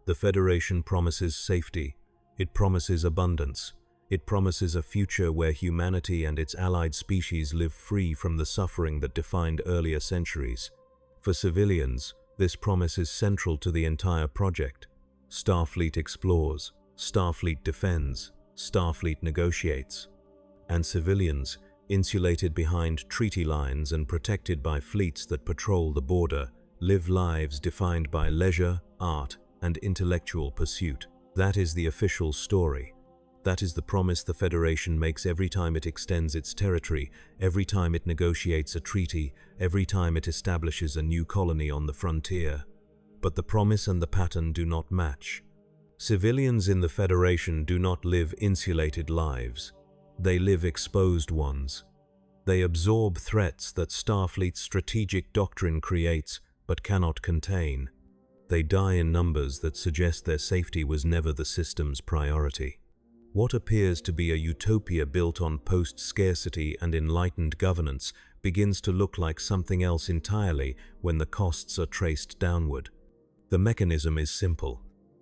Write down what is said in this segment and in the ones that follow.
The Federation promises safety. It promises abundance. It promises a future where humanity and its allied species live free from the suffering that defined earlier centuries. For civilians, this promise is central to the entire project. Starfleet explores, Starfleet defends, Starfleet negotiates. And civilians, insulated behind treaty lines and protected by fleets that patrol the border, live lives defined by leisure, art, and intellectual pursuit. That is the official story. That is the promise the Federation makes every time it extends its territory, every time it negotiates a treaty, every time it establishes a new colony on the frontier. But the promise and the pattern do not match. Civilians in the Federation do not live insulated lives. They live exposed ones. They absorb threats that Starfleet's strategic doctrine creates but cannot contain. They die in numbers that suggest their safety was never the system's priority. What appears to be a utopia built on post-scarcity and enlightened governance begins to look like something else entirely when the costs are traced downward. The mechanism is simple.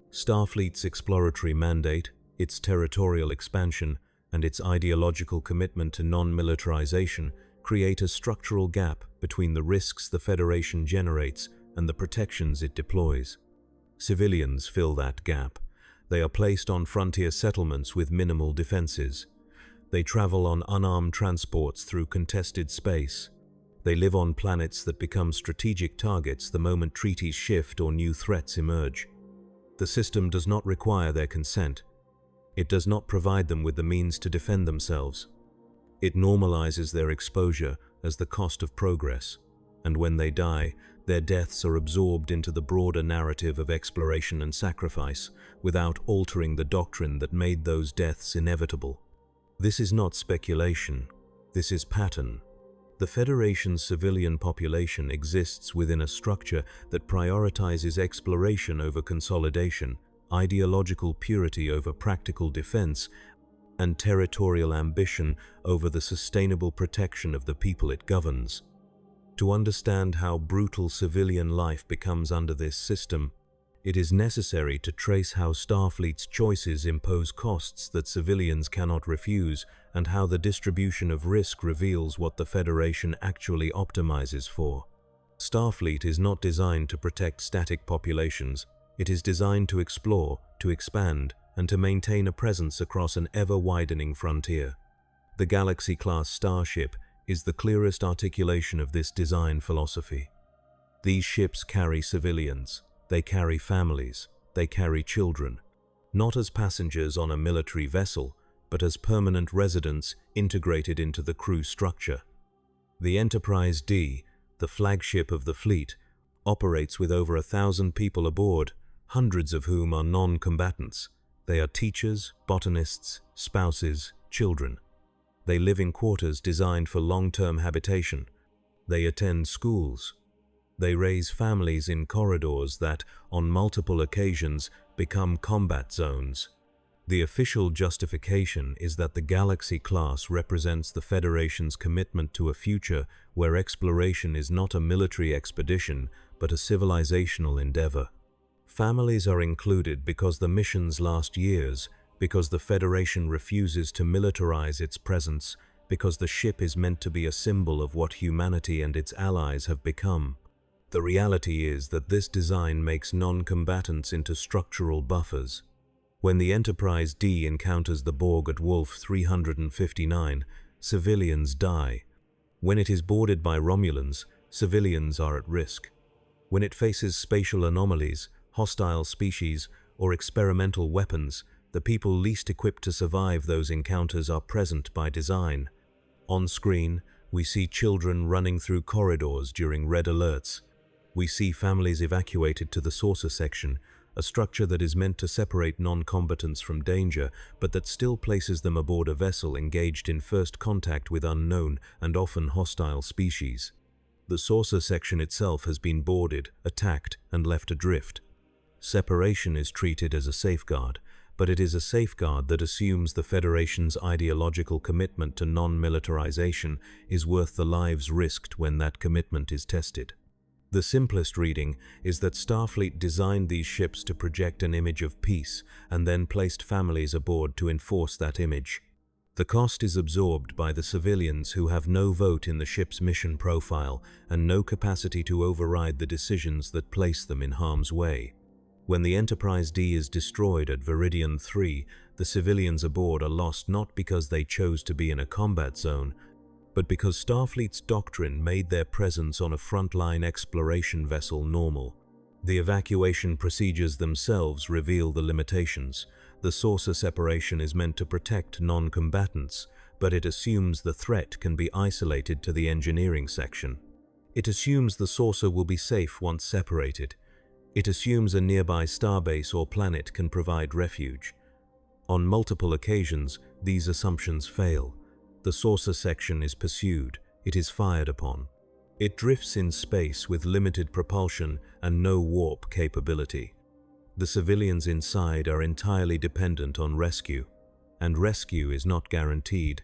Starfleet's exploratory mandate, its territorial expansion, and its ideological commitment to non-militarization create a structural gap between the risks the Federation generates and the protections it deploys. Civilians fill that gap. They are placed on frontier settlements with minimal defenses. They travel on unarmed transports through contested space. They live on planets that become strategic targets the moment treaties shift or new threats emerge. The system does not require their consent. It does not provide them with the means to defend themselves. It normalizes their exposure as the cost of progress, and when they die, their deaths are absorbed into the broader narrative of exploration and sacrifice, without altering the doctrine that made those deaths inevitable. This is not speculation. This is pattern. The Federation's civilian population exists within a structure that prioritizes exploration over consolidation, ideological purity over practical defense, and territorial ambition over the sustainable protection of the people it governs. To understand how brutal civilian life becomes under this system, it is necessary to trace how Starfleet's choices impose costs that civilians cannot refuse, and how the distribution of risk reveals what the Federation actually optimizes for. Starfleet is not designed to protect static populations. It is designed to explore, to expand, and to maintain a presence across an ever-widening frontier. The Galaxy-class starship is the clearest articulation of this design philosophy. These ships carry civilians. They carry families. They carry children. Not as passengers on a military vessel, but as permanent residents integrated into the crew structure. The Enterprise D, the flagship of the fleet, operates with over 1,000 people aboard, hundreds of whom are non-combatants. They are teachers, botanists, spouses, children. They live in quarters designed for long-term habitation. They attend schools. They raise families in corridors that, on multiple occasions, become combat zones. The official justification is that the Galaxy class represents the Federation's commitment to a future where exploration is not a military expedition, but a civilizational endeavor. Families are included because the missions last years, because the Federation refuses to militarize its presence, because the ship is meant to be a symbol of what humanity and its allies have become. The reality is that this design makes non-combatants into structural buffers. When the Enterprise D encounters the Borg at Wolf 359, civilians die. When it is boarded by Romulans, civilians are at risk. When it faces spatial anomalies, hostile species, or experimental weapons, the people least equipped to survive those encounters are present by design. On screen, we see children running through corridors during red alerts. We see families evacuated to the saucer section, a structure that is meant to separate non-combatants from danger, but that still places them aboard a vessel engaged in first contact with unknown and often hostile species. The saucer section itself has been boarded, attacked, and left adrift. Separation is treated as a safeguard, but it is a safeguard that assumes the Federation's ideological commitment to non-militarization is worth the lives risked when that commitment is tested. The simplest reading is that Starfleet designed these ships to project an image of peace and then placed families aboard to enforce that image. The cost is absorbed by the civilians who have no vote in the ship's mission profile and no capacity to override the decisions that place them in harm's way. When the Enterprise D is destroyed at Veridian 3, the civilians aboard are lost not because they chose to be in a combat zone, but because Starfleet's doctrine made their presence on a frontline exploration vessel normal. The evacuation procedures themselves reveal the limitations. The saucer separation is meant to protect non-combatants, but it assumes the threat can be isolated to the engineering section. It assumes the saucer will be safe once separated. It assumes a nearby starbase or planet can provide refuge. On multiple occasions, these assumptions fail. The saucer section is pursued. It is fired upon. It drifts in space with limited propulsion and no warp capability. The civilians inside are entirely dependent on rescue, and rescue is not guaranteed.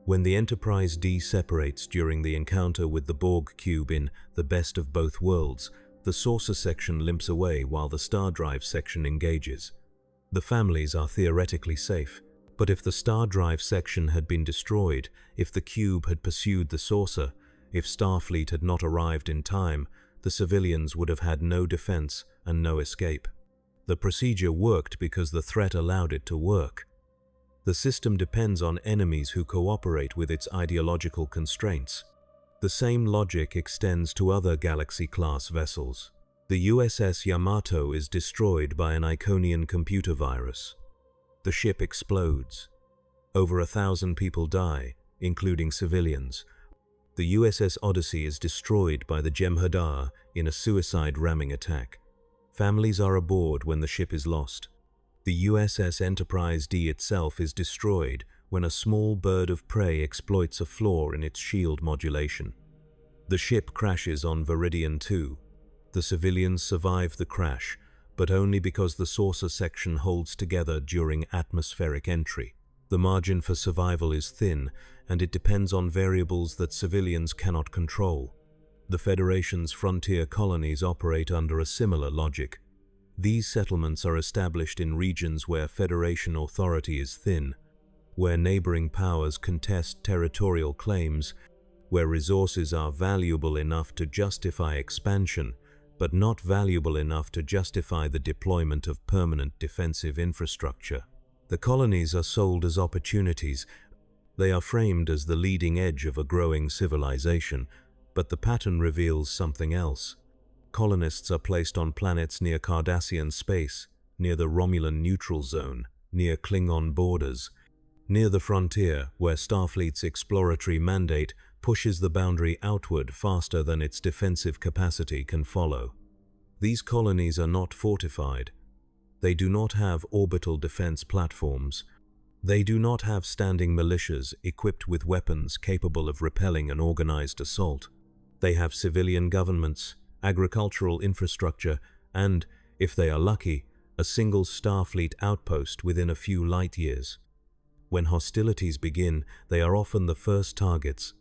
When the Enterprise D separates during the encounter with the Borg cube in The Best of Both Worlds, the saucer section limps away while the star drive section engages. The families are theoretically safe, but if the star drive section had been destroyed, if the cube had pursued the saucer, if Starfleet had not arrived in time, the civilians would have had no defense and no escape. The procedure worked because the threat allowed it to work. The system depends on enemies who cooperate with its ideological constraints. The same logic extends to other Galaxy-class vessels. The USS Yamato is destroyed by an Iconian computer virus. The ship explodes. Over 1,000 people die, including civilians. The USS Odyssey is destroyed by the Jem'Hadar in a suicide ramming attack. Families are aboard when the ship is lost. The USS Enterprise D itself is destroyed when a small bird of prey exploits a flaw in its shield modulation. The ship crashes on Veridian 2. The civilians survive the crash, but only because the saucer section holds together during atmospheric entry. The margin for survival is thin, and it depends on variables that civilians cannot control. The Federation's frontier colonies operate under a similar logic. These settlements are established in regions where Federation authority is thin, where neighboring powers contest territorial claims, where resources are valuable enough to justify expansion, but not valuable enough to justify the deployment of permanent defensive infrastructure. The colonies are sold as opportunities. They are framed as the leading edge of a growing civilization, but the pattern reveals something else. Colonists are placed on planets near Cardassian space, near the Romulan neutral zone, near Klingon borders, near the frontier where Starfleet's exploratory mandate pushes the boundary outward faster than its defensive capacity can follow. These colonies are not fortified. They do not have orbital defense platforms. They do not have standing militias equipped with weapons capable of repelling an organized assault. They have civilian governments, agricultural infrastructure, and, if they are lucky, a single Starfleet outpost within a few light years. When hostilities begin, they are often the first targets.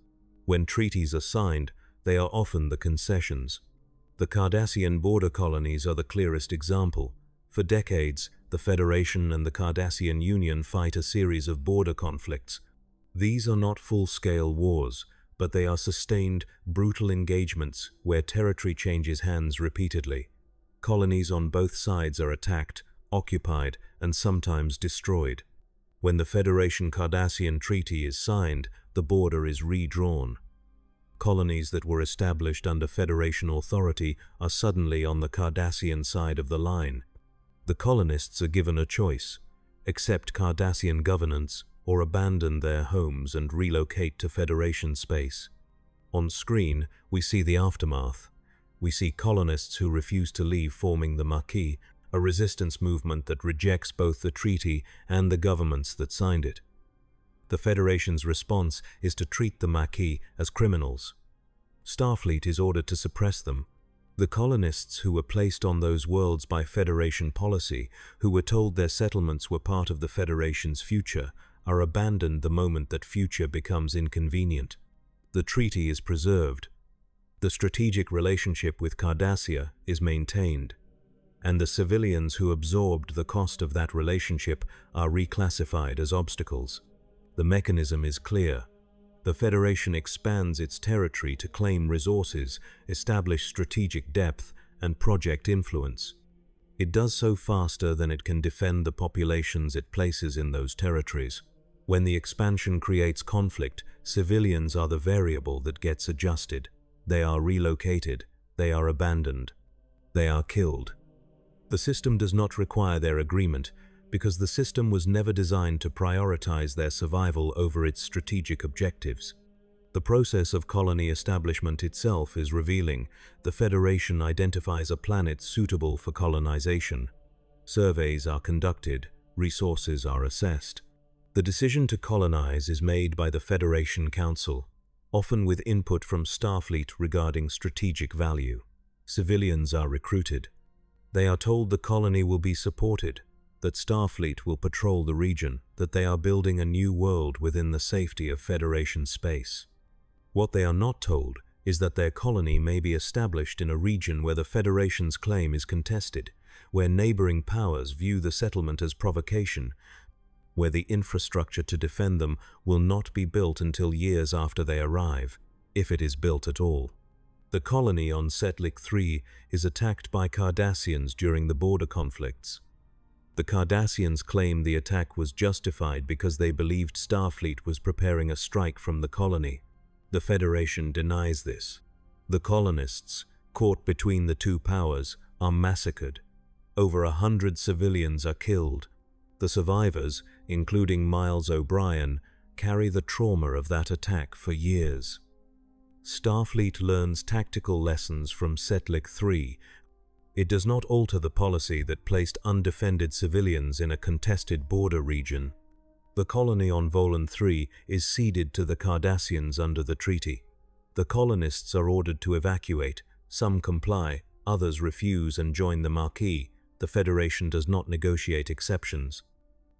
When treaties are signed, they are often the concessions. The Cardassian border colonies are the clearest example. For decades, the Federation and the Cardassian Union fight a series of border conflicts. These are not full-scale wars, but they are sustained, brutal engagements where territory changes hands repeatedly. Colonies on both sides are attacked, occupied, and sometimes destroyed. When the Federation-Cardassian Treaty is signed, the border is redrawn. Colonies that were established under Federation authority are suddenly on the Cardassian side of the line. The colonists are given a choice: accept Cardassian governance or abandon their homes and relocate to Federation space. On screen, we see the aftermath. We see colonists who refuse to leave forming the Maquis, a resistance movement that rejects both the treaty and the governments that signed it. The Federation's response is to treat the Maquis as criminals. Starfleet is ordered to suppress them. The colonists who were placed on those worlds by Federation policy, who were told their settlements were part of the Federation's future, are abandoned the moment that future becomes inconvenient. The treaty is preserved. The strategic relationship with Cardassia is maintained, and the civilians who absorbed the cost of that relationship are reclassified as obstacles. The mechanism is clear. The Federation expands its territory to claim resources, establish strategic depth, and project influence. It does so faster than it can defend the populations it places in those territories. When the expansion creates conflict, civilians are the variable that gets adjusted. They are relocated, they are abandoned, they are killed. The system does not require their agreement because the system was never designed to prioritize their survival over its strategic objectives. The process of colony establishment itself is revealing. The Federation identifies a planet suitable for colonization. Surveys are conducted, resources are assessed. The decision to colonize is made by the Federation Council, often with input from Starfleet regarding strategic value. Civilians are recruited. They are told the colony will be supported, that Starfleet will patrol the region, that they are building a new world within the safety of Federation space. What they are not told is that their colony may be established in a region where the Federation's claim is contested, where neighboring powers view the settlement as provocation, where the infrastructure to defend them will not be built until years after they arrive, if it is built at all. The colony on Setlik 3 is attacked by Cardassians during the border conflicts. The Cardassians claim the attack was justified because they believed Starfleet was preparing a strike from the colony. The Federation denies this. The colonists, caught between the two powers, are massacred. Over 100 civilians are killed. The survivors, including Miles O'Brien, carry the trauma of that attack for years. Starfleet learns tactical lessons from Setlik 3. It does not alter the policy that placed undefended civilians in a contested border region. The colony on Volan 3 is ceded to the Cardassians under the treaty. The colonists are ordered to evacuate. Some comply, others refuse and join the Maquis. The Federation does not negotiate exceptions.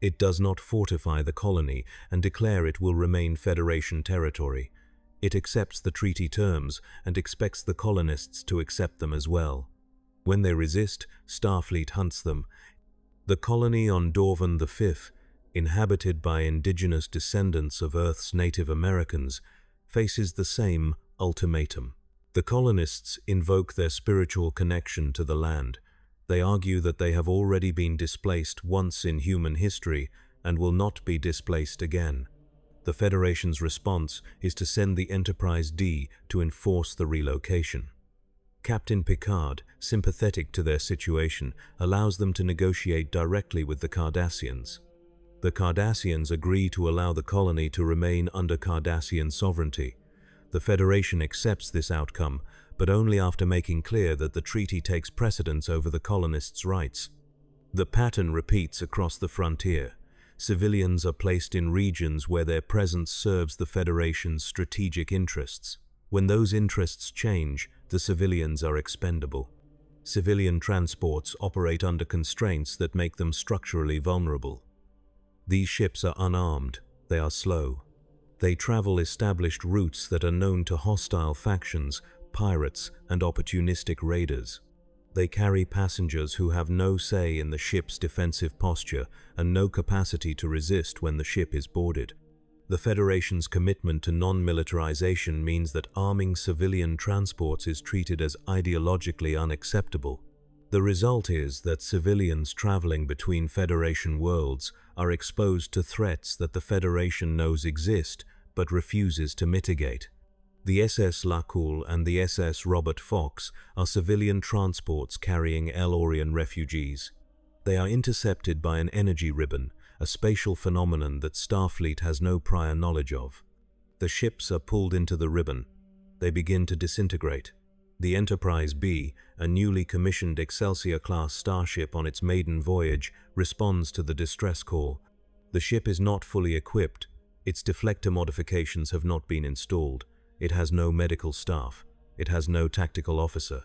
It does not fortify the colony and declare it will remain Federation territory. It accepts the treaty terms and expects the colonists to accept them as well. When they resist, Starfleet hunts them. The colony on Dorvan V, inhabited by indigenous descendants of Earth's Native Americans, faces the same ultimatum. The colonists invoke their spiritual connection to the land. They argue that they have already been displaced once in human history and will not be displaced again. The Federation's response is to send the Enterprise D to enforce the relocation. Captain Picard, sympathetic to their situation, allows them to negotiate directly with the Cardassians. The Cardassians agree to allow the colony to remain under Cardassian sovereignty. The Federation accepts this outcome, but only after making clear that the treaty takes precedence over the colonists' rights. The pattern repeats across the frontier. Civilians are placed in regions where their presence serves the Federation's strategic interests. When those interests change, the civilians are expendable. Civilian transports operate under constraints that make them structurally vulnerable. These ships are unarmed, they are slow. They travel established routes that are known to hostile factions, pirates, and opportunistic raiders. They carry passengers who have no say in the ship's defensive posture and no capacity to resist when the ship is boarded. The Federation's commitment to non-militarization means that arming civilian transports is treated as ideologically unacceptable. The result is that civilians traveling between Federation worlds are exposed to threats that the Federation knows exist but refuses to mitigate. The SS Lakul and the SS Robert Fox are civilian transports carrying El-Orion refugees. They are intercepted by an energy ribbon, a spatial phenomenon that Starfleet has no prior knowledge of. The ships are pulled into the ribbon. They begin to disintegrate. The Enterprise B, a newly commissioned Excelsior-class starship on its maiden voyage, responds to the distress call. The ship is not fully equipped. Its deflector modifications have not been installed. It has no medical staff. It has no tactical officer.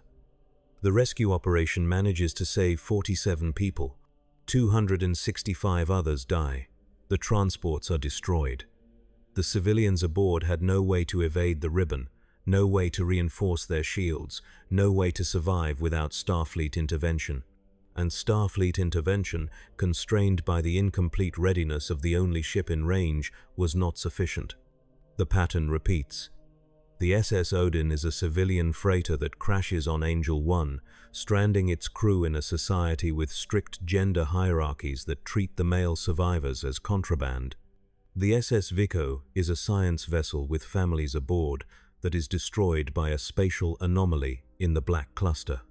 The rescue operation manages to save 47 people. 265 others die. The transports are destroyed. The civilians aboard had no way to evade the ribbon. no way to reinforce their shields, no way to survive without Starfleet intervention. And Starfleet intervention, constrained by the incomplete readiness of the only ship in range, was not sufficient. The pattern repeats. The SS Odin is a civilian freighter that crashes on Angel 1, stranding its crew in a society with strict gender hierarchies that treat the male survivors as contraband. The SS Vico is a science vessel with families aboard that is destroyed by a spatial anomaly in the Black Cluster.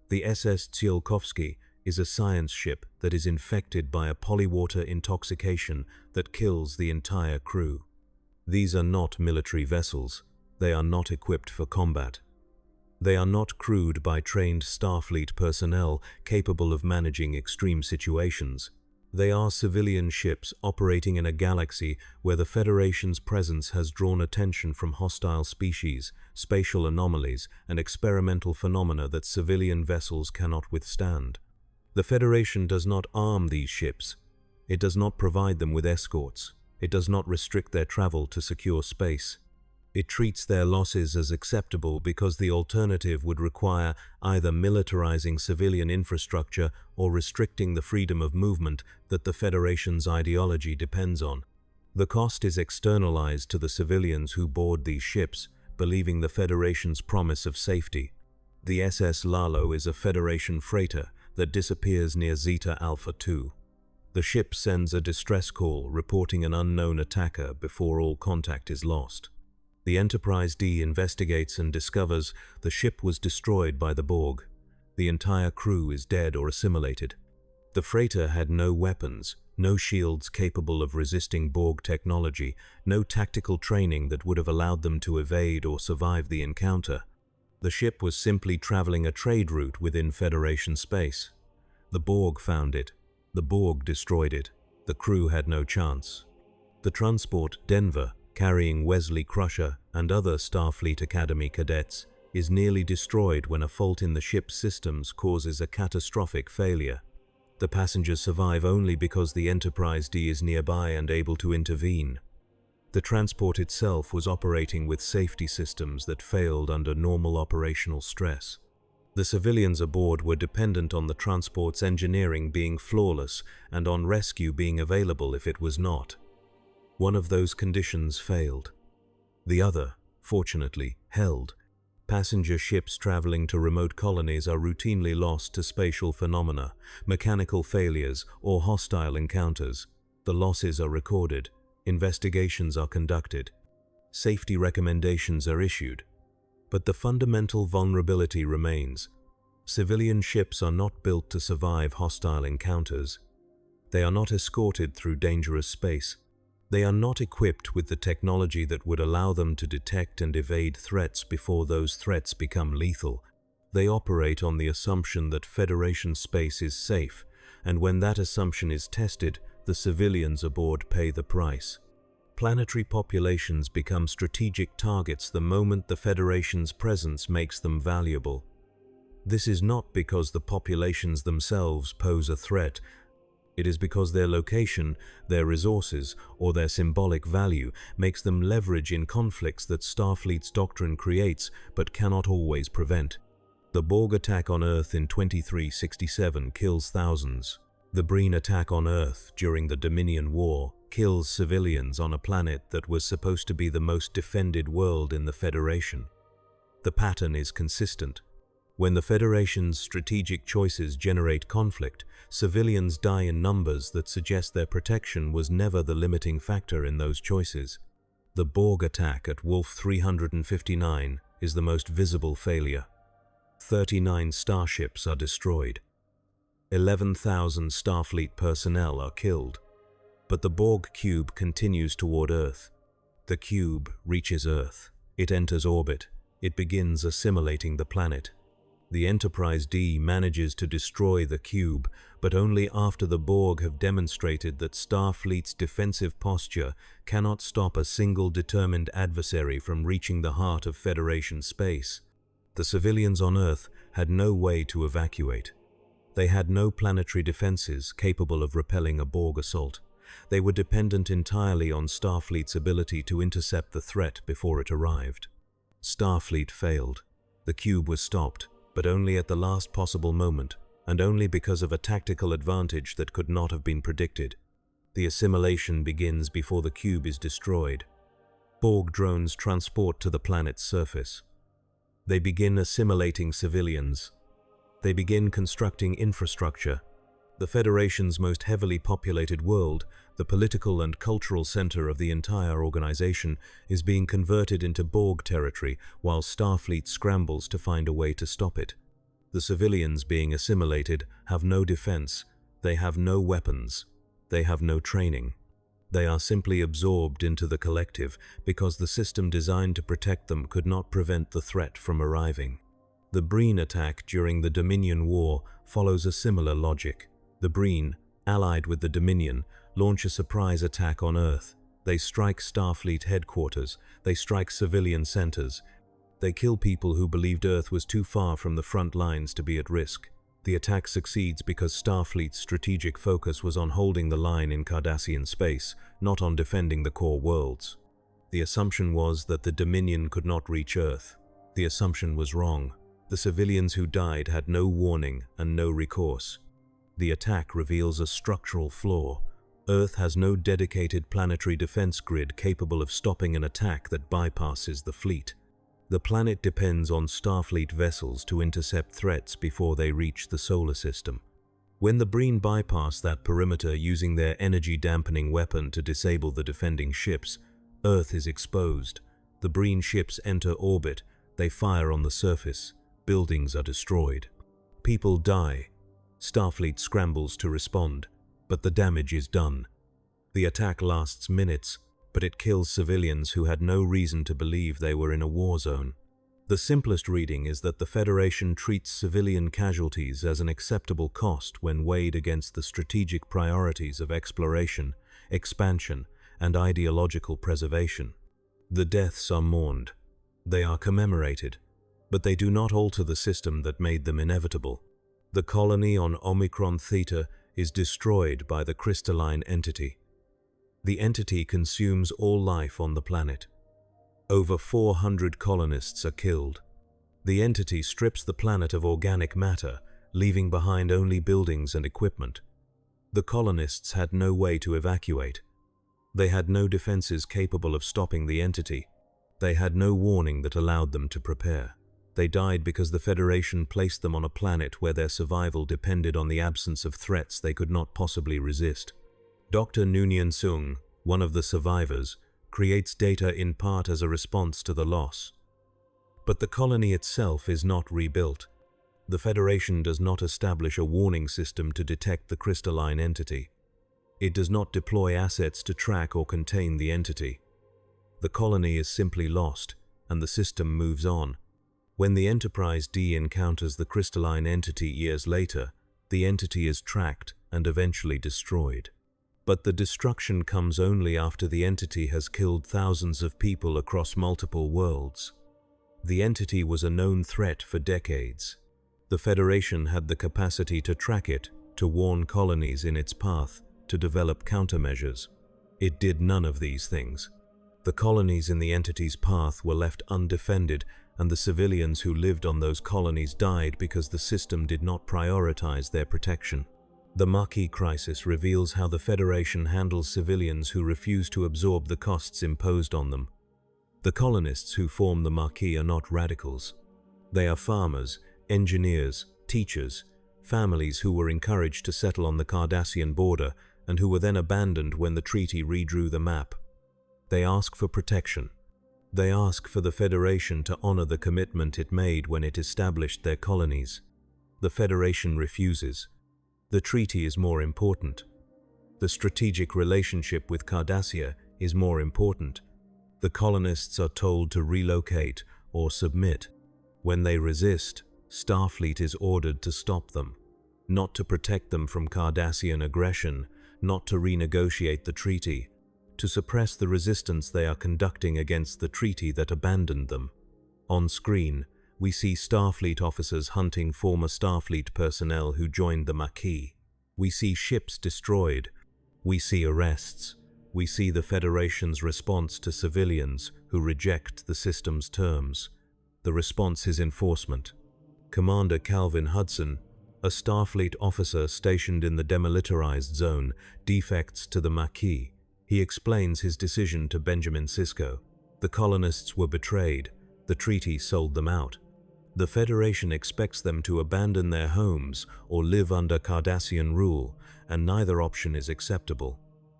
The SS Tsiolkovsky is a science ship that is infected by a polywater intoxication that kills the entire crew. These are not military vessels. They are not equipped for combat. They are not crewed by trained Starfleet personnel capable of managing extreme situations. They are civilian ships operating in a galaxy where the Federation's presence has drawn attention from hostile species, spatial anomalies, and experimental phenomena that civilian vessels cannot withstand. The Federation does not arm these ships. It does not provide them with escorts. It does not restrict their travel to secure space. It treats their losses as acceptable because the alternative would require either militarizing civilian infrastructure or restricting the freedom of movement that the Federation's ideology depends on. The cost is externalized to the civilians who board these ships, believing the Federation's promise of safety. The SS Lalo is a Federation freighter that disappears near Zeta Alpha 2. The ship sends a distress call reporting an unknown attacker before all contact is lost. The Enterprise D investigates and discovers the ship was destroyed by the Borg. The entire crew is dead or assimilated. The freighter had no weapons, no shields capable of resisting Borg technology, no tactical training that would have allowed them to evade or survive the encounter. The ship was simply traveling a trade route within Federation space. The Borg found it. The Borg destroyed it. The crew had no chance. The transport Denver, carrying Wesley Crusher and other Starfleet Academy cadets, is nearly destroyed when a fault in the ship's systems causes a catastrophic failure. The passengers survive only because the Enterprise D is nearby and able to intervene. The transport itself was operating with safety systems that failed under normal operational stress. The civilians aboard were dependent on the transport's engineering being flawless and on rescue being available if it was not. One of those conditions failed. The other, fortunately, held. Passenger ships traveling to remote colonies are routinely lost to spatial phenomena, mechanical failures, or hostile encounters. The losses are recorded. Investigations are conducted. Safety recommendations are issued. But the fundamental vulnerability remains. Civilian ships are not built to survive hostile encounters. They are not escorted through dangerous space. They are not equipped with the technology that would allow them to detect and evade threats before those threats become lethal. They operate on the assumption that Federation space is safe, and when that assumption is tested, the civilians aboard pay the price. Planetary populations become strategic targets the moment the Federation's presence makes them valuable. This is not because the populations themselves pose a threat. It is because their location, their resources, or their symbolic value makes them leverage in conflicts that Starfleet's doctrine creates but cannot always prevent. The Borg attack on Earth in 2367 kills thousands. The Breen attack on Earth during the Dominion War kills civilians on a planet that was supposed to be the most defended world in the Federation. The pattern is consistent. When the Federation's strategic choices generate conflict, civilians die in numbers that suggest their protection was never the limiting factor in those choices. The Borg attack at Wolf 359 is the most visible failure. 39 starships are destroyed. 11,000 Starfleet personnel are killed. But the Borg cube continues toward Earth. The cube reaches Earth. It enters orbit. It begins assimilating the planet. The Enterprise D manages to destroy the cube, but only after the Borg have demonstrated that Starfleet's defensive posture cannot stop a single determined adversary from reaching the heart of Federation space. The civilians on Earth had no way to evacuate. They had no planetary defenses capable of repelling a Borg assault. They were dependent entirely on Starfleet's ability to intercept the threat before it arrived. Starfleet failed. The cube was stopped, but only at the last possible moment, and only because of a tactical advantage that could not have been predicted. The assimilation begins before the cube is destroyed. Borg drones transport to the planet's surface. They begin assimilating civilians. They begin constructing infrastructure. The Federation's most heavily populated world, the political and cultural center of the entire organization, is being converted into Borg territory while Starfleet scrambles to find a way to stop it. The civilians being assimilated have no defense, they have no weapons, they have no training. They are simply absorbed into the collective because the system designed to protect them could not prevent the threat from arriving. The Breen attack during the Dominion War follows a similar logic. The Breen, allied with the Dominion, launch a surprise attack on Earth. They strike Starfleet headquarters, they strike civilian centers. They kill people who believed Earth was too far from the front lines to be at risk. The attack succeeds because Starfleet's strategic focus was on holding the line in Cardassian space, not on defending the core worlds. The assumption was that the Dominion could not reach Earth. The assumption was wrong. The civilians who died had no warning and no recourse. The attack reveals a structural flaw. Earth has no dedicated planetary defense grid capable of stopping an attack that bypasses the fleet. The planet depends on Starfleet vessels to intercept threats before they reach the solar system. When the Breen bypass that perimeter using their energy-dampening weapon to disable the defending ships, Earth is exposed. The Breen ships enter orbit. They fire on the surface. Buildings are destroyed. People die. Starfleet scrambles to respond, but the damage is done. The attack lasts minutes, but it kills civilians who had no reason to believe they were in a war zone. The simplest reading is that the Federation treats civilian casualties as an acceptable cost when weighed against the strategic priorities of exploration, expansion, and ideological preservation. The deaths are mourned. They are commemorated, but they do not alter the system that made them inevitable. The colony on Omicron Theta is destroyed by the crystalline entity. The entity consumes all life on the planet. Over 400 colonists are killed. The entity strips the planet of organic matter, leaving behind only buildings and equipment. The colonists had no way to evacuate. They had no defenses capable of stopping the entity. They had no warning that allowed them to prepare. They died because the Federation placed them on a planet where their survival depended on the absence of threats they could not possibly resist. Dr. Noonien Sung, one of the survivors, creates data in part as a response to the loss. But the colony itself is not rebuilt. The Federation does not establish a warning system to detect the crystalline entity. It does not deploy assets to track or contain the entity. The colony is simply lost, and the system moves on. When the Enterprise D encounters the crystalline entity years later, the entity is tracked and eventually destroyed. But the destruction comes only after the entity has killed thousands of people across multiple worlds. The entity was a known threat for decades. The Federation had the capacity to track it, to warn colonies in its path, to develop countermeasures. It did none of these things. The colonies in the entity's path were left undefended, and the civilians who lived on those colonies died because the system did not prioritize their protection. The Maquis crisis reveals how the Federation handles civilians who refuse to absorb the costs imposed on them. The colonists who form the Maquis are not radicals. They are farmers, engineers, teachers, families who were encouraged to settle on the Cardassian border and who were then abandoned when the treaty redrew the map. They ask for protection. They ask for the Federation to honor the commitment it made when it established their colonies. The Federation refuses. The treaty is more important. The strategic relationship with Cardassia is more important. The colonists are told to relocate or submit. When they resist, Starfleet is ordered to stop them, not to protect them from Cardassian aggression, not to renegotiate the treaty, to suppress the resistance they are conducting against the treaty that abandoned them. On screen, we see Starfleet officers hunting former Starfleet personnel who joined the Maquis. We see ships destroyed. We see arrests. we see the Federation's response to civilians who reject the system's terms. The response is enforcement. Commander Calvin Hudson, a Starfleet officer stationed in the demilitarized zone, defects to the Maquis. He explains his decision to Benjamin Sisko. The colonists were betrayed. The treaty sold them out. The Federation expects them to abandon their homes or live under Cardassian rule, and neither option is acceptable.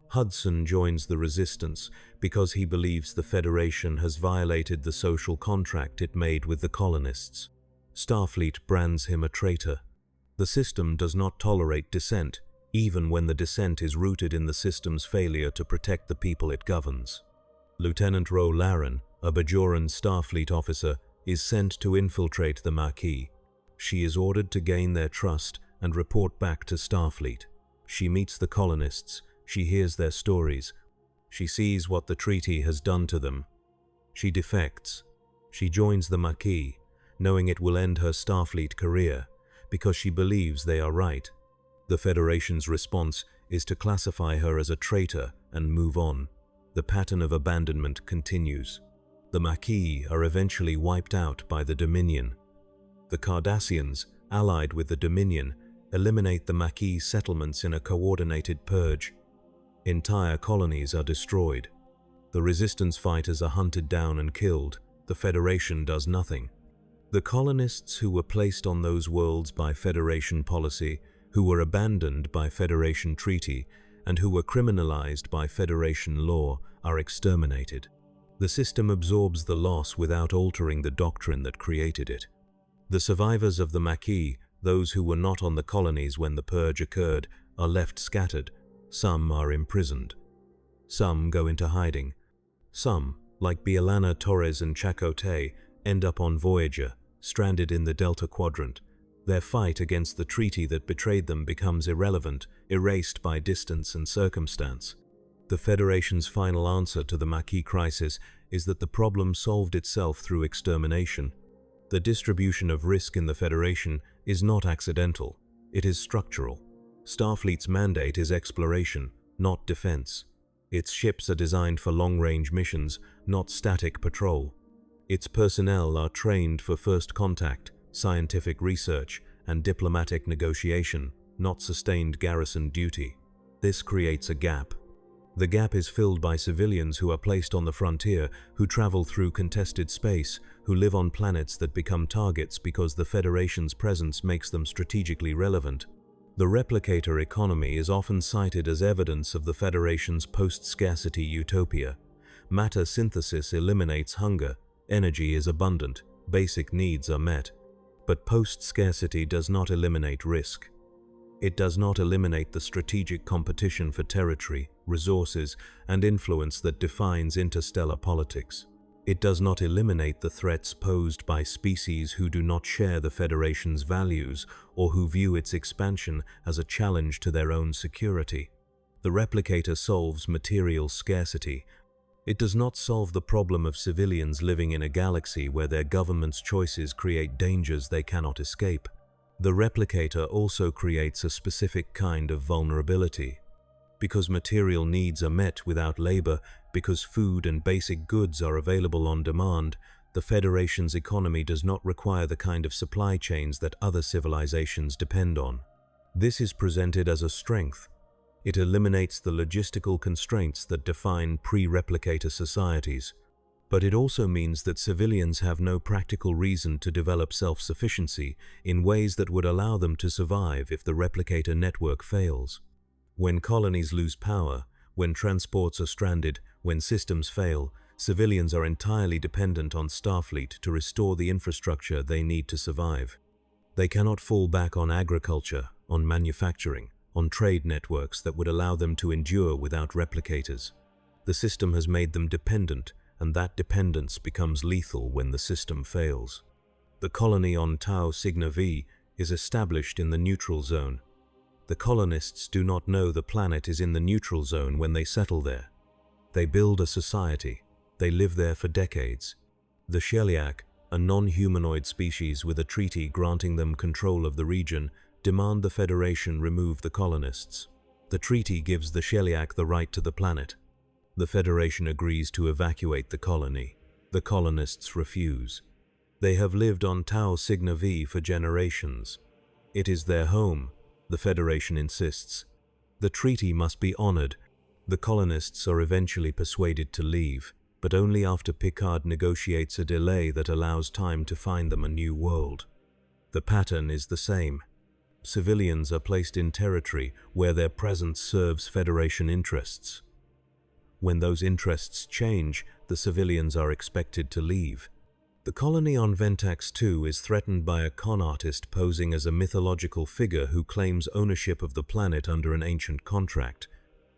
Hudson joins the resistance because he believes the Federation has violated the social contract it made with the colonists. Starfleet brands him a traitor. The system does not tolerate dissent, even when the dissent is rooted in the system's failure to protect the people it governs. Lieutenant Ro Laren, a Bajoran Starfleet officer, is sent to infiltrate the Maquis. She is ordered to gain their trust and report back to Starfleet. She meets the colonists. She hears their stories. She sees what the treaty has done to them. She defects. She joins the Maquis, knowing it will end her Starfleet career, because she believes they are right. The Federation's response is to classify her as a traitor and move on. The pattern of abandonment continues. The Maquis are eventually wiped out by the Dominion. The Cardassians, allied with the Dominion, eliminate the Maquis settlements in a coordinated purge. Entire colonies are destroyed. The resistance fighters are hunted down and killed. The Federation does nothing. The colonists who were placed on those worlds by Federation policy, who were abandoned by Federation treaty, and who were criminalized by Federation law, are exterminated. The system absorbs the loss without altering the doctrine that created it. The survivors of the Maquis, those who were not on the colonies when the purge occurred, are left scattered. Some are imprisoned. Some go into hiding. Some, like Bielana Torres and Chakotay, end up on Voyager, stranded in the Delta Quadrant. Their fight against the treaty that betrayed them becomes irrelevant, erased by distance and circumstance. The Federation's final answer to the Maquis crisis is that the problem solved itself through extermination. The distribution of risk in the Federation is not accidental, it is structural. Starfleet's mandate is exploration, not defense. Its ships are designed for long-range missions, not static patrol. Its personnel are trained for first contact, scientific research, and diplomatic negotiation, not sustained garrison duty. This creates a gap. The gap is filled by civilians who are placed on the frontier, who travel through contested space, who live on planets that become targets because the Federation's presence makes them strategically relevant. The replicator economy is often cited as evidence of the Federation's post-scarcity utopia. Matter synthesis eliminates hunger, energy is abundant, basic needs are met. But post-scarcity does not eliminate risk. It does not eliminate the strategic competition for territory, resources, and influence that defines interstellar politics. It does not eliminate the threats posed by species who do not share the Federation's values or who view its expansion as a challenge to their own security. The replicator solves material scarcity. It does not solve the problem of civilians living in a galaxy where their government's choices create dangers they cannot escape. The replicator also creates a specific kind of vulnerability. Because material needs are met without labor, because food and basic goods are available on demand, the Federation's economy does not require the kind of supply chains that other civilizations depend on. This is presented as a strength. It eliminates the logistical constraints that define pre-replicator societies. But it also means that civilians have no practical reason to develop self-sufficiency in ways that would allow them to survive if the replicator network fails. When colonies lose power, when transports are stranded, when systems fail, civilians are entirely dependent on Starfleet to restore the infrastructure they need to survive. They cannot fall back on agriculture, on manufacturing, on trade networks that would allow them to endure without replicators. The system has made them dependent, and that dependence becomes lethal when the system fails. The colony on Tau Cygni V is established in the neutral zone. The colonists do not know the planet is in the neutral zone when they settle there. They build a society. They live there for decades. The Sheliak, a non-humanoid species with a treaty granting them control of the region, demand the Federation remove the colonists. The treaty gives the Sheliak the right to the planet. The Federation agrees to evacuate the colony. The colonists refuse. They have lived on Tau Cygni V for generations. It is their home, the Federation insists. The treaty must be honored. The colonists are eventually persuaded to leave, but only after Picard negotiates a delay that allows time to find them a new world. The pattern is the same. Civilians are placed in territory where their presence serves Federation interests. When those interests change, the civilians are expected to leave. The colony on Ventax II is threatened by a con artist posing as a mythological figure who claims ownership of the planet under an ancient contract.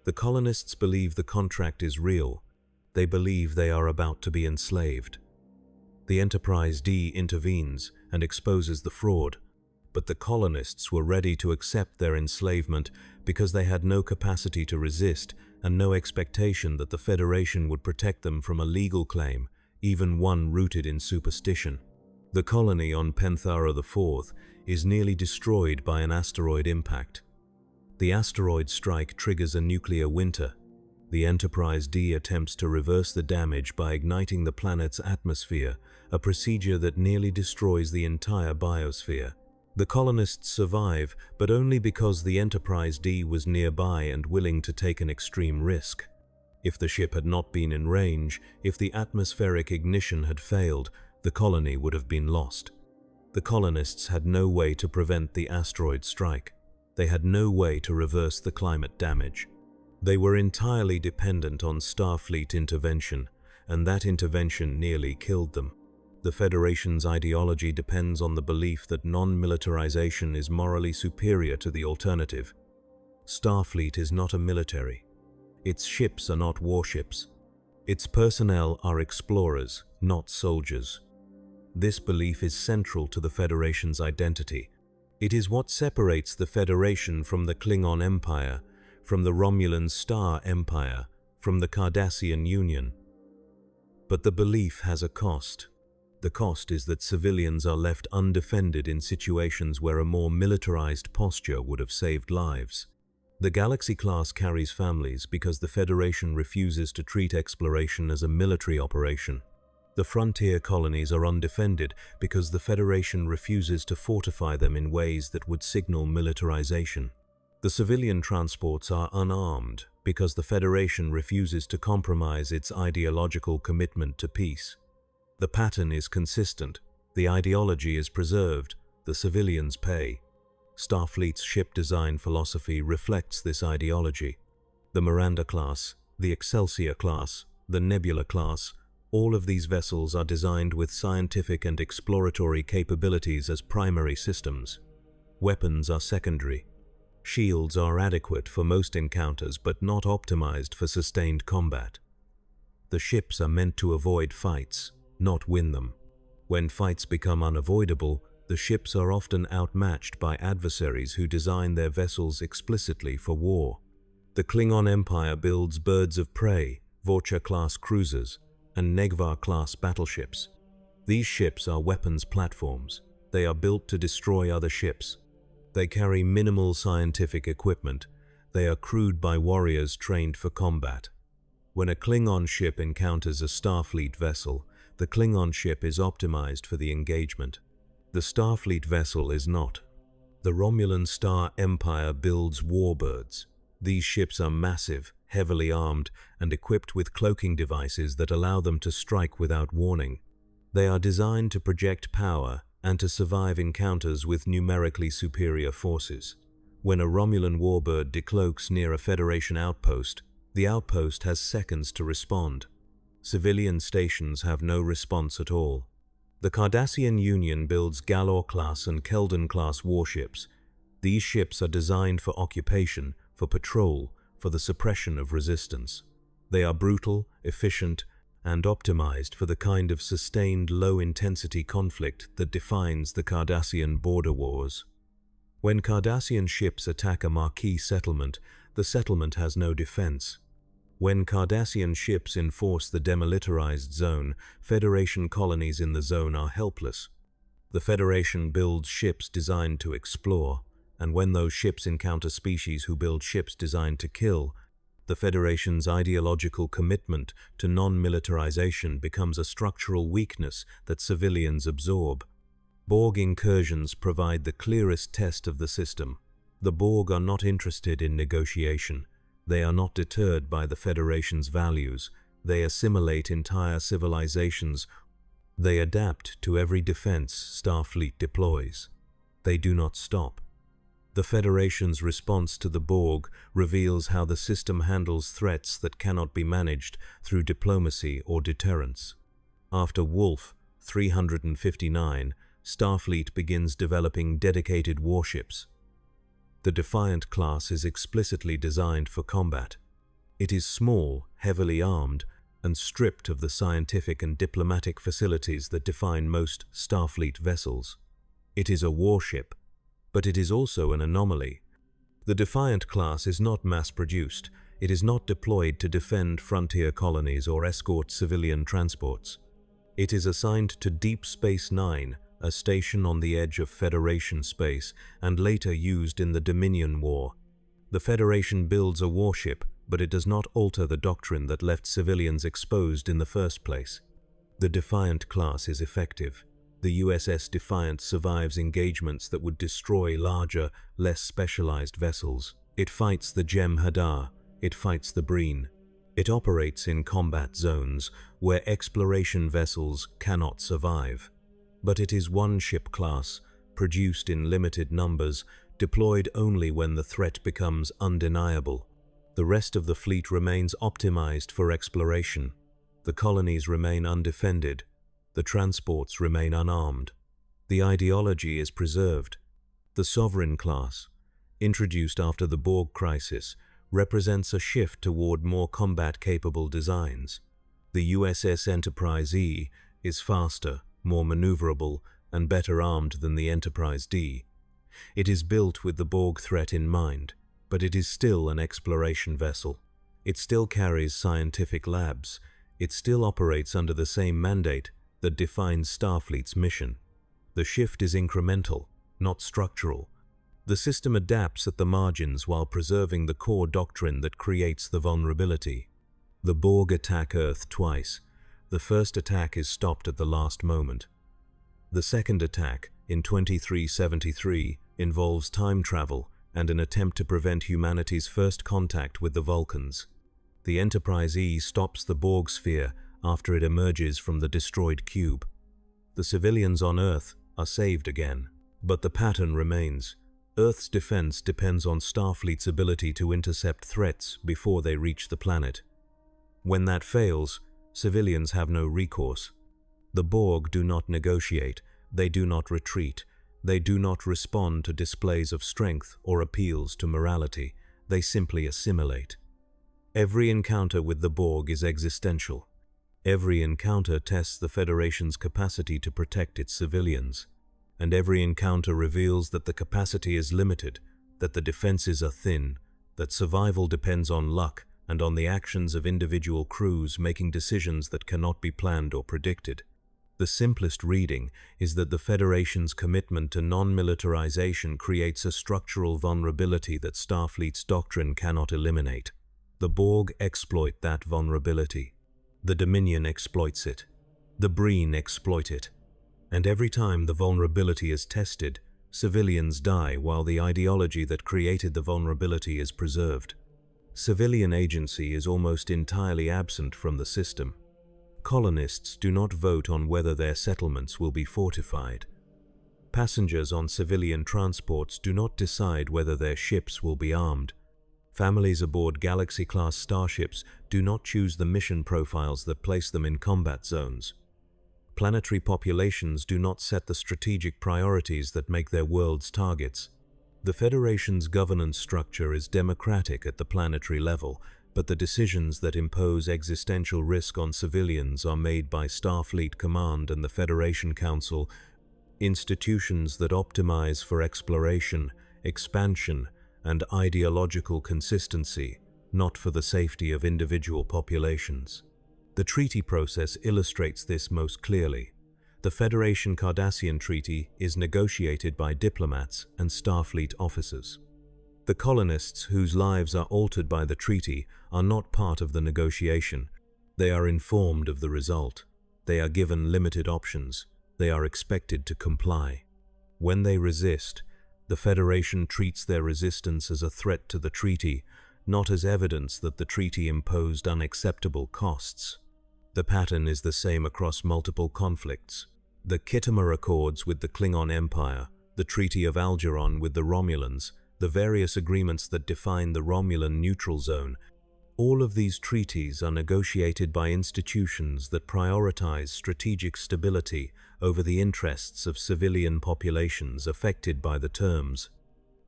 The colonists believe the contract is real. They believe they are about to be enslaved. The Enterprise D intervenes and exposes the fraud, but the colonists were ready to accept their enslavement because they had no capacity to resist and no expectation that the Federation would protect them from a legal claim, even one rooted in superstition. The colony on Penthara IV is nearly destroyed by an asteroid impact. The asteroid strike triggers a nuclear winter. The Enterprise D attempts to reverse the damage by igniting the planet's atmosphere, a procedure that nearly destroys the entire biosphere. The colonists survive, but only because the Enterprise D was nearby and willing to take an extreme risk. If the ship had not been in range, if the atmospheric ignition had failed, the colony would have been lost. The colonists had no way to prevent the asteroid strike. They had no way to reverse the climate damage. They were entirely dependent on Starfleet intervention, and that intervention nearly killed them. The Federation's ideology depends on the belief that non-militarization is morally superior to the alternative. Starfleet is not a military. Its ships are not warships. Its personnel are explorers, not soldiers. This belief is central to the Federation's identity. It is what separates the Federation from the Klingon Empire, from the Romulan Star Empire, from the Cardassian Union. But the belief has a cost. The cost is that civilians are left undefended in situations where a more militarized posture would have saved lives. The Galaxy class carries families because the Federation refuses to treat exploration as a military operation. The frontier colonies are undefended because the Federation refuses to fortify them in ways that would signal militarization. The civilian transports are unarmed because the Federation refuses to compromise its ideological commitment to peace. The pattern is consistent, the ideology is preserved, the civilians pay. Starfleet's ship design philosophy reflects this ideology. The Miranda class, the Excelsior class, the Nebula class, all of these vessels are designed with scientific and exploratory capabilities as primary systems. Weapons are secondary. Shields are adequate for most encounters but not optimized for sustained combat. The ships are meant to avoid fights, not win them. When fights become unavoidable, the ships are often outmatched by adversaries who design their vessels explicitly for war. The Klingon Empire builds birds of prey, Vorcha-class cruisers, and Negvar-class battleships. These ships are weapons platforms. They are built to destroy other ships. They carry minimal scientific equipment. They are crewed by warriors trained for combat. When a Klingon ship encounters a Starfleet vessel, the Klingon ship is optimized for the engagement. The Starfleet vessel is not. The Romulan Star Empire builds warbirds. These ships are massive, heavily armed, and equipped with cloaking devices that allow them to strike without warning. They are designed to project power and to survive encounters with numerically superior forces. When a Romulan warbird decloaks near a Federation outpost, the outpost has seconds to respond. Civilian stations have no response at all. The Cardassian Union builds Galor-class and Keldon-class warships. These ships are designed for occupation, for patrol, for the suppression of resistance. They are brutal, efficient, and optimized for the kind of sustained low-intensity conflict that defines the Cardassian border wars. When Cardassian ships attack a Maquis settlement, the settlement has no defense. When Cardassian ships enforce the demilitarized zone, Federation colonies in the zone are helpless. The Federation builds ships designed to explore, and when those ships encounter species who build ships designed to kill, The Federation's ideological commitment to non-militarization becomes a structural weakness that civilians absorb. Borg incursions provide the clearest test of the system. The Borg are not interested in negotiation. They are not deterred by the Federation's values. They assimilate entire civilizations. They adapt to every defense Starfleet deploys. They do not stop. The Federation's response to the Borg reveals how the system handles threats that cannot be managed through diplomacy or deterrence. After Wolf 359, Starfleet begins developing dedicated warships. The Defiant class is explicitly designed for combat. It is small, heavily armed, and stripped of the scientific and diplomatic facilities that define most Starfleet vessels. It is a warship, but it is also an anomaly. The Defiant class is not mass-produced. It is not deployed to defend frontier colonies or escort civilian transports. It is assigned to Deep Space Nine, a station on the edge of Federation space, and later used in the Dominion War. The Federation builds a warship, but it does not alter the doctrine that left civilians exposed in the first place. The Defiant class is effective. The USS Defiant survives engagements that would destroy larger, less specialized vessels. It fights the Jem'Hadar. It fights the Breen. It operates in combat zones where exploration vessels cannot survive. But it is one ship class, produced in limited numbers, deployed only when the threat becomes undeniable. The rest of the fleet remains optimized for exploration. The colonies remain undefended. The transports remain unarmed. The ideology is preserved. The Sovereign class, introduced after the Borg crisis, represents a shift toward more combat-capable designs. The USS Enterprise E is faster, more maneuverable, and better armed than the Enterprise D. It is built with the Borg threat in mind, but it is still an exploration vessel. It still carries scientific labs. It still operates under the same mandate that defines Starfleet's mission. The shift is incremental, not structural. The system adapts at the margins while preserving the core doctrine that creates the vulnerability. The Borg attack Earth twice. The first attack is stopped at the last moment. The second attack, in 2373, involves time travel and an attempt to prevent humanity's first contact with the Vulcans. The Enterprise E stops the Borg sphere after it emerges from the destroyed cube. The civilians on Earth are saved again, but the pattern remains. Earth's defense depends on Starfleet's ability to intercept threats before they reach the planet. When that fails, civilians have no recourse. The Borg do not negotiate, they do not retreat, they do not respond to displays of strength or appeals to morality, they simply assimilate. Every encounter with the Borg is existential. Every encounter tests the Federation's capacity to protect its civilians, and every encounter reveals that the capacity is limited, that the defenses are thin, that survival depends on luck and on the actions of individual crews making decisions that cannot be planned or predicted. The simplest reading is that the Federation's commitment to non-militarization creates a structural vulnerability that Starfleet's doctrine cannot eliminate. The Borg exploit that vulnerability. The Dominion exploits it. The Breen exploit it. And every time the vulnerability is tested, civilians die while the ideology that created the vulnerability is preserved. Civilian agency is almost entirely absent from the system. Colonists do not vote on whether their settlements will be fortified. Passengers on civilian transports do not decide whether their ships will be armed. Families aboard Galaxy-class starships do not choose the mission profiles that place them in combat zones. Planetary populations do not set the strategic priorities that make their worlds targets. The Federation's governance structure is democratic at the planetary level, but the decisions that impose existential risk on civilians are made by Starfleet Command and the Federation Council, institutions that optimize for exploration, expansion, and ideological consistency, not for the safety of individual populations. The treaty process illustrates this most clearly. The Federation-Cardassian Treaty is negotiated by diplomats and Starfleet officers. The colonists, whose lives are altered by the treaty, are not part of the negotiation. They are informed of the result. They are given limited options. They are expected to comply. When they resist, the Federation treats their resistance as a threat to the treaty, not as evidence that the treaty imposed unacceptable costs. The pattern is the same across multiple conflicts. The Khitomer Accords with the Klingon Empire, the Treaty of Algeron with the Romulans, the various agreements that define the Romulan neutral zone. All of these treaties are negotiated by institutions that prioritize strategic stability over the interests of civilian populations affected by the terms.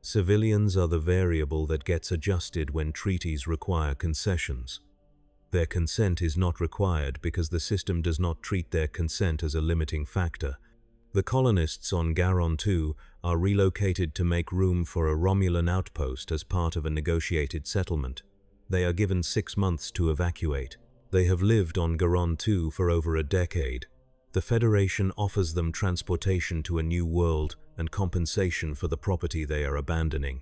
Civilians are the variable that gets adjusted when treaties require concessions. Their consent is not required because the system does not treat their consent as a limiting factor. The colonists on Garon II are relocated to make room for a Romulan outpost as part of a negotiated settlement. They are given 6 months to evacuate. They have lived on Garon II for over a decade. The Federation offers them transportation to a new world and compensation for the property they are abandoning.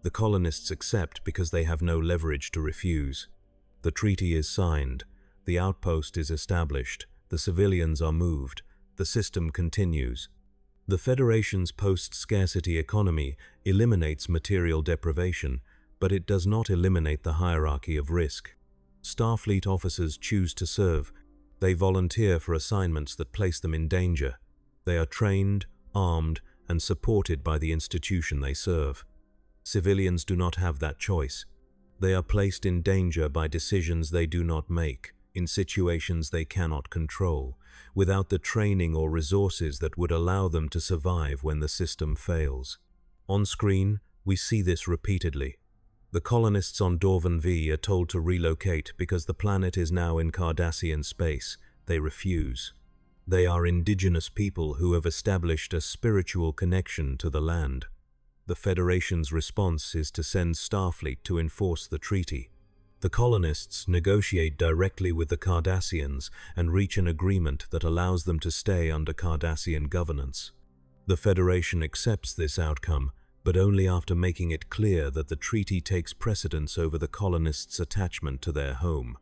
The colonists accept because they have no leverage to refuse. The treaty is signed, the outpost is established, the civilians are moved, the system continues. The Federation's post-scarcity economy eliminates material deprivation, but it does not eliminate the hierarchy of risk. Starfleet officers choose to serve. They volunteer for assignments that place them in danger. They are trained, armed, and supported by the institution they serve. Civilians do not have that choice. They are placed in danger by decisions they do not make, in situations they cannot control, without the training or resources that would allow them to survive when the system fails. On screen, we see this repeatedly. The colonists on Dorvan V are told to relocate because the planet is now in Cardassian space. They refuse. They are indigenous people who have established a spiritual connection to the land. The Federation's response is to send Starfleet to enforce the treaty. The colonists negotiate directly with the Cardassians and reach an agreement that allows them to stay under Cardassian governance. The Federation accepts this outcome, but only after making it clear that the treaty takes precedence over the colonists' attachment to their home.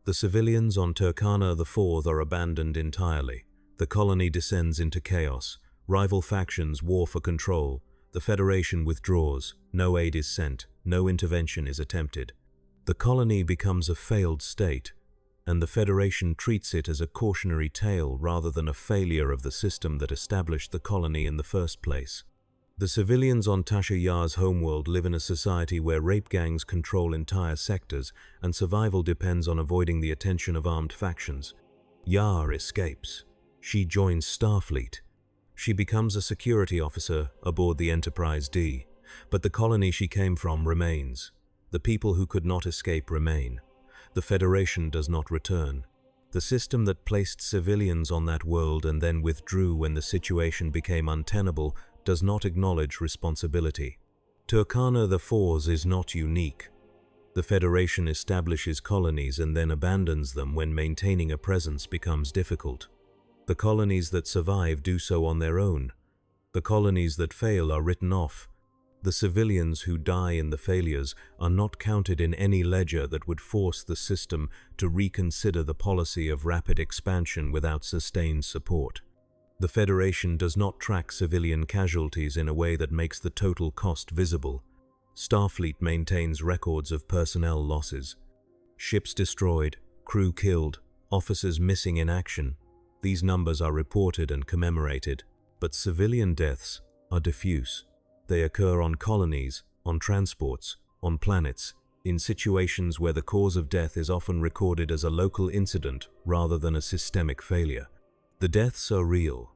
The civilians on Turkana IV are abandoned entirely. The colony descends into chaos. Rival factions war for control. The Federation withdraws. No aid is sent. No intervention is attempted. The colony becomes a failed state, and the Federation treats it as a cautionary tale rather than a failure of the system that established the colony in the first place. The civilians on Tasha Yar's homeworld live in a society where rape gangs control entire sectors, and survival depends on avoiding the attention of armed factions. Yar escapes. She joins Starfleet. She becomes a security officer aboard the Enterprise D, but the colony she came from remains. The people who could not escape remain. The Federation does not return. The system that placed civilians on that world and then withdrew when the situation became untenable does not acknowledge responsibility. Turkana IV's is not unique. The Federation establishes colonies and then abandons them when maintaining a presence becomes difficult. The colonies that survive do so on their own. The colonies that fail are written off. The civilians who die in the failures are not counted in any ledger that would force the system to reconsider the policy of rapid expansion without sustained support. The Federation does not track civilian casualties in a way that makes the total cost visible. Starfleet maintains records of personnel losses. Ships destroyed, crew killed, officers missing in action. These numbers are reported and commemorated, but civilian deaths are diffuse. They occur on colonies, on transports, on planets, in situations where the cause of death is often recorded as a local incident rather than a systemic failure. The deaths are real,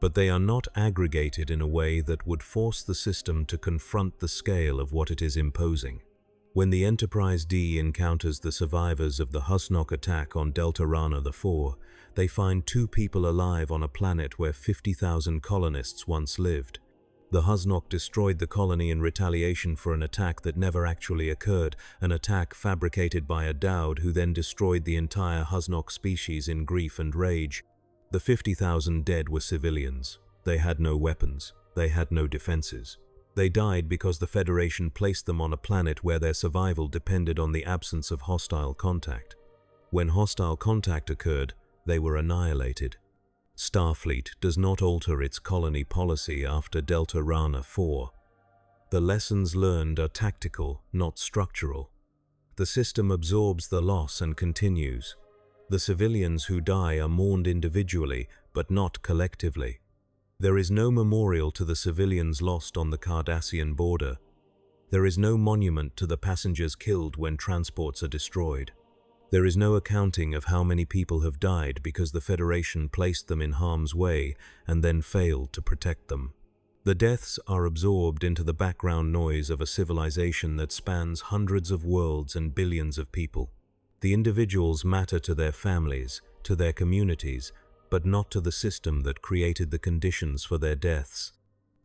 but they are not aggregated in a way that would force the system to confront the scale of what it is imposing. When the Enterprise D encounters the survivors of the Husnock attack on Delta Rana IV, they find 2 people alive on a planet where 50,000 colonists once lived. The Husnock destroyed the colony in retaliation for an attack that never actually occurred, an attack fabricated by a Dowd who then destroyed the entire Husnock species in grief and rage. The 50,000 dead were civilians. They had no weapons. They had no defenses. They died because the Federation placed them on a planet where their survival depended on the absence of hostile contact. When hostile contact occurred, they were annihilated. Starfleet does not alter its colony policy after Delta Rana 4. The lessons learned are tactical, not structural. The system absorbs the loss and continues. The civilians who die are mourned individually, but not collectively. There is no memorial to the civilians lost on the Cardassian border. There is no monument to the passengers killed when transports are destroyed. There is no accounting of how many people have died because the Federation placed them in harm's way and then failed to protect them. The deaths are absorbed into the background noise of a civilization that spans hundreds of worlds and billions of people. The individuals matter to their families, to their communities, but not to the system that created the conditions for their deaths.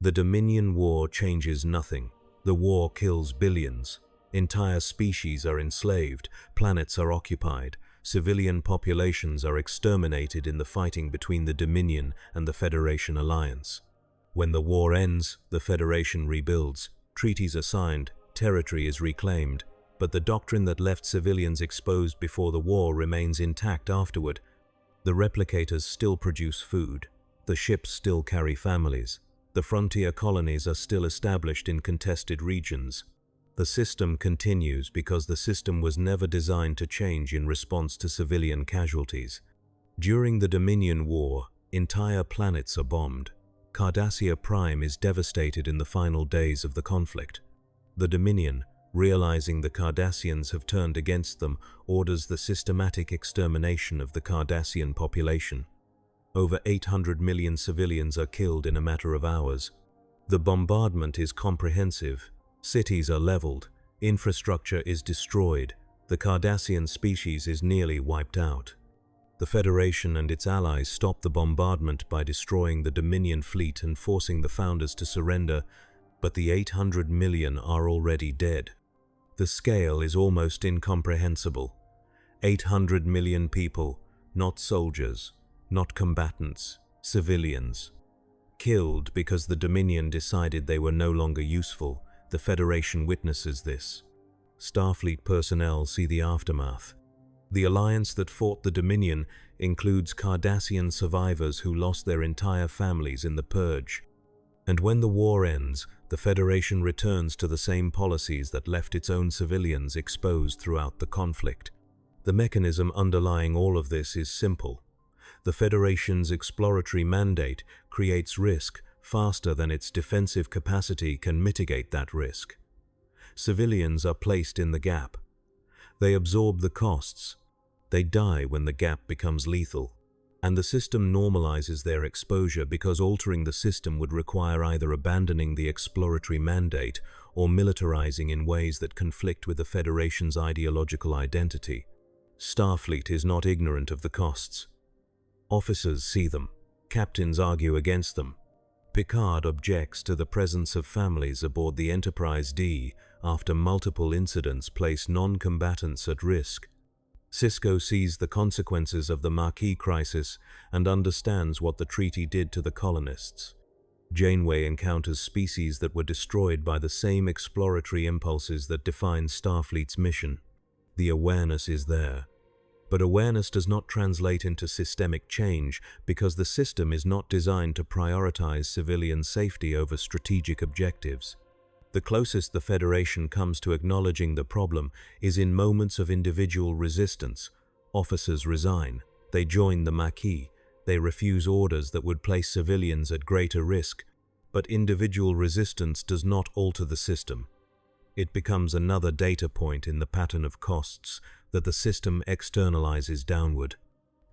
The Dominion War changes nothing. The war kills billions. Entire species are enslaved, planets are occupied, civilian populations are exterminated in the fighting between the Dominion and the Federation alliance. When the war ends, the Federation rebuilds, treaties are signed, territory is reclaimed, but the doctrine that left civilians exposed before the war remains intact afterward. The replicators still produce food, the ships still carry families, the frontier colonies are still established in contested regions. The system continues because the system was never designed to change in response to civilian casualties. During the Dominion War, entire planets are bombed. Cardassia Prime is devastated in the final days of the conflict. The Dominion, realizing the Cardassians have turned against them, orders the systematic extermination of the Cardassian population. Over 800 million civilians are killed in a matter of hours. The bombardment is comprehensive. Cities are leveled, infrastructure is destroyed, the Cardassian species is nearly wiped out. The Federation and its allies stop the bombardment by destroying the Dominion fleet and forcing the Founders to surrender, but the 800 million are already dead. The scale is almost incomprehensible. 800 million people, not soldiers, not combatants, civilians. Killed because the Dominion decided they were no longer useful. The Federation witnesses this. Starfleet personnel see the aftermath. The alliance that fought the Dominion includes Cardassian survivors who lost their entire families in the Purge. And when the war ends, the Federation returns to the same policies that left its own civilians exposed throughout the conflict. The mechanism underlying all of this is simple. The Federation's exploratory mandate creates risk faster than its defensive capacity can mitigate that risk. Civilians are placed in the gap. They absorb the costs. They die when the gap becomes lethal. And the system normalizes their exposure because altering the system would require either abandoning the exploratory mandate or militarizing in ways that conflict with the Federation's ideological identity. Starfleet is not ignorant of the costs. Officers see them. Captains argue against them. Picard objects to the presence of families aboard the Enterprise D after multiple incidents place non-combatants at risk. Sisko sees the consequences of the Maquis crisis and understands what the treaty did to the colonists. Janeway encounters species that were destroyed by the same exploratory impulses that define Starfleet's mission. The awareness is there. But awareness does not translate into systemic change because the system is not designed to prioritize civilian safety over strategic objectives. The closest the Federation comes to acknowledging the problem is in moments of individual resistance. Officers resign. They join the Maquis. They refuse orders that would place civilians at greater risk. But individual resistance does not alter the system. It becomes another data point in the pattern of costs that the system externalizes downward.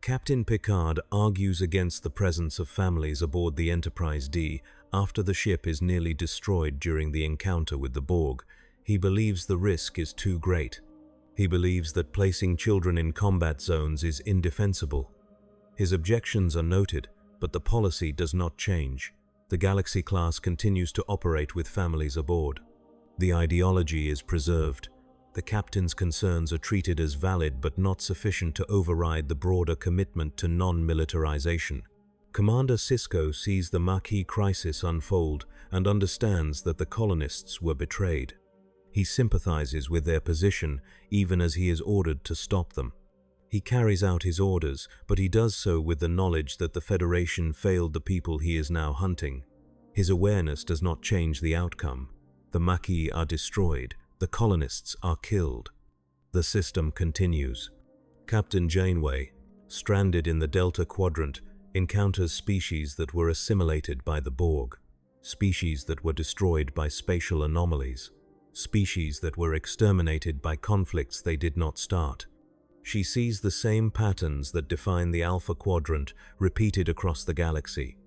Captain Picard argues against the presence of families aboard the Enterprise D after the ship is nearly destroyed during the encounter with the Borg. He believes the risk is too great. He believes that placing children in combat zones is indefensible. His objections are noted, but the policy does not change. The Galaxy class continues to operate with families aboard. The ideology is preserved. The captain's concerns are treated as valid but not sufficient to override the broader commitment to non-militarization. Commander Sisko sees the Maquis crisis unfold and understands that the colonists were betrayed. He sympathizes with their position even as he is ordered to stop them. He carries out his orders, but he does so with the knowledge that the Federation failed the people he is now hunting. His awareness does not change the outcome. The Maquis are destroyed. The colonists are killed. The system continues. Captain Janeway, stranded in the Delta Quadrant, encounters species that were assimilated by the Borg, species that were destroyed by spatial anomalies, species that were exterminated by conflicts they did not start. She sees the same patterns that define the Alpha Quadrant repeated across the galaxy.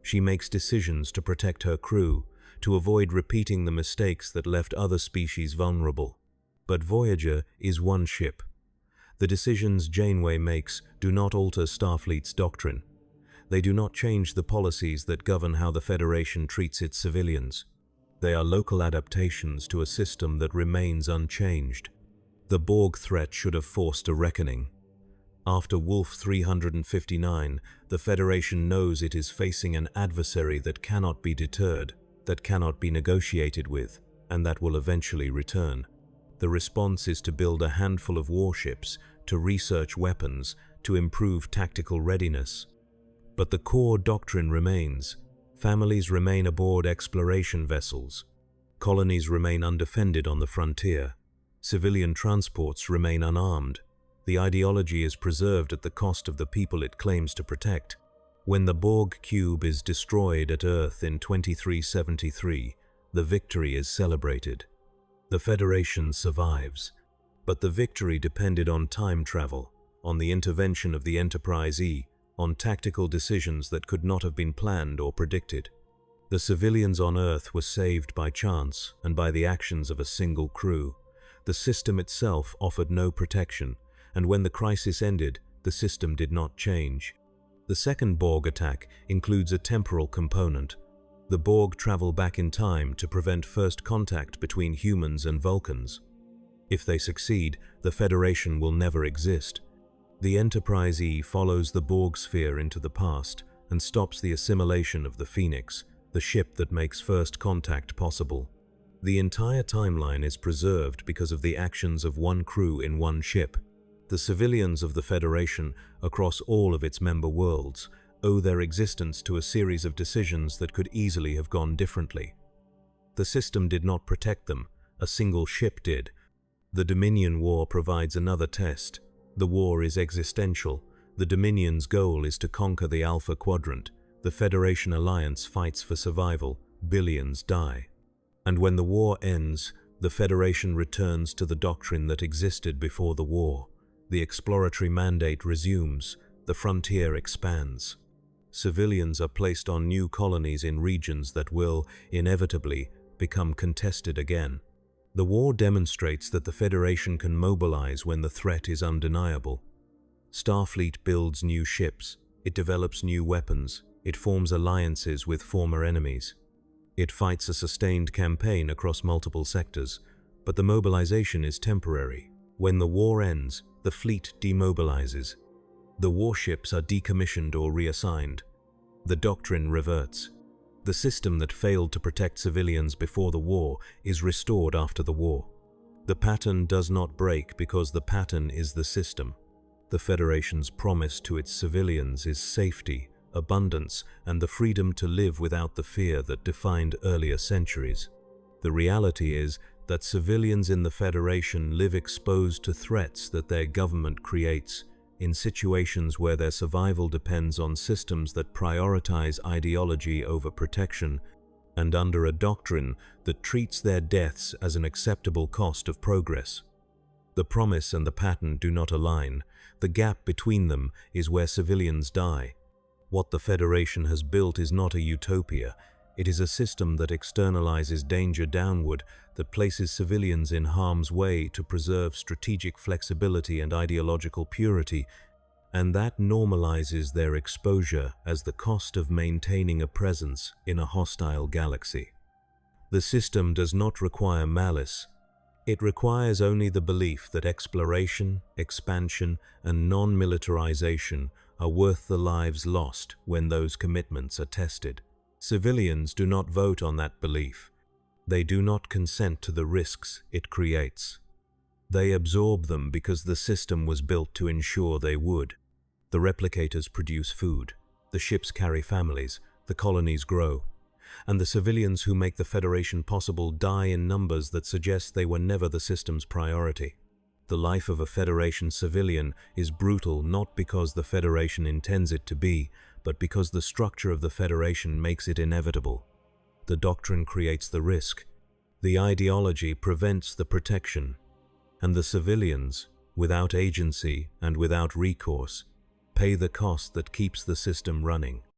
She makes decisions to protect her crew, to avoid repeating the mistakes that left other species vulnerable. But Voyager is one ship. The decisions Janeway makes do not alter Starfleet's doctrine. They do not change the policies that govern how the Federation treats its civilians. They are local adaptations to a system that remains unchanged. The Borg threat should have forced a reckoning. After Wolf 359, the Federation knows it is facing an adversary that cannot be deterred, that cannot be negotiated with, and that will eventually return. The response is to build a handful of warships, to research weapons, to improve tactical readiness. But the core doctrine remains. Families remain aboard exploration vessels. Colonies remain undefended on the frontier. Civilian transports remain unarmed. The ideology is preserved at the cost of the people it claims to protect. When the Borg cube is destroyed at Earth in 2373, the victory is celebrated. The Federation survives. But the victory depended on time travel, on the intervention of the Enterprise E, on tactical decisions that could not have been planned or predicted. The civilians on Earth were saved by chance and by the actions of a single crew. The system itself offered no protection, and when the crisis ended, the system did not change. The second Borg attack includes a temporal component. The Borg travel back in time to prevent first contact between humans and Vulcans. If they succeed, the Federation will never exist. The Enterprise E follows the Borg sphere into the past and stops the assimilation of the Phoenix, the ship that makes first contact possible. The entire timeline is preserved because of the actions of one crew in one ship. The civilians of the Federation, across all of its member worlds, owe their existence to a series of decisions that could easily have gone differently. The system did not protect them, a single ship did. The Dominion War provides another test. The war is existential. The Dominion's goal is to conquer the Alpha Quadrant. The Federation alliance fights for survival. Billions die. And when the war ends, the Federation returns to the doctrine that existed before the war. The exploratory mandate resumes. The frontier expands. Civilians are placed on new colonies in regions that will, inevitably, become contested again. The war demonstrates that the Federation can mobilize when the threat is undeniable. Starfleet builds new ships. It develops new weapons. It forms alliances with former enemies. It fights a sustained campaign across multiple sectors, but the mobilization is temporary. When the war ends, the fleet demobilizes. The warships are decommissioned or reassigned. The doctrine reverts. The system that failed to protect civilians before the war is restored after the war. The pattern does not break because the pattern is the system. The Federation's promise to its civilians is safety, abundance, and the freedom to live without the fear that defined earlier centuries. The reality is that civilians in the Federation live exposed to threats that their government creates, in situations where their survival depends on systems that prioritize ideology over protection, and under a doctrine that treats their deaths as an acceptable cost of progress. The promise and the pattern do not align. The gap between them is where civilians die. What the Federation has built is not a utopia. It is a system that externalizes danger downward, that places civilians in harm's way to preserve strategic flexibility and ideological purity, and that normalizes their exposure as the cost of maintaining a presence in a hostile galaxy. The system does not require malice. It requires only the belief that exploration, expansion, and non-militarization are worth the lives lost when those commitments are tested. Civilians do not vote on that belief. They do not consent to the risks it creates. They absorb them because the system was built to ensure they would. The replicators produce food, the ships carry families, the colonies grow, and the civilians who make the Federation possible die in numbers that suggest they were never the system's priority. The life of a Federation civilian is brutal not because the Federation intends it to be, but because the structure of the Federation makes it inevitable. The doctrine creates the risk, the ideology prevents the protection, and the civilians, without agency and without recourse, pay the cost that keeps the system running.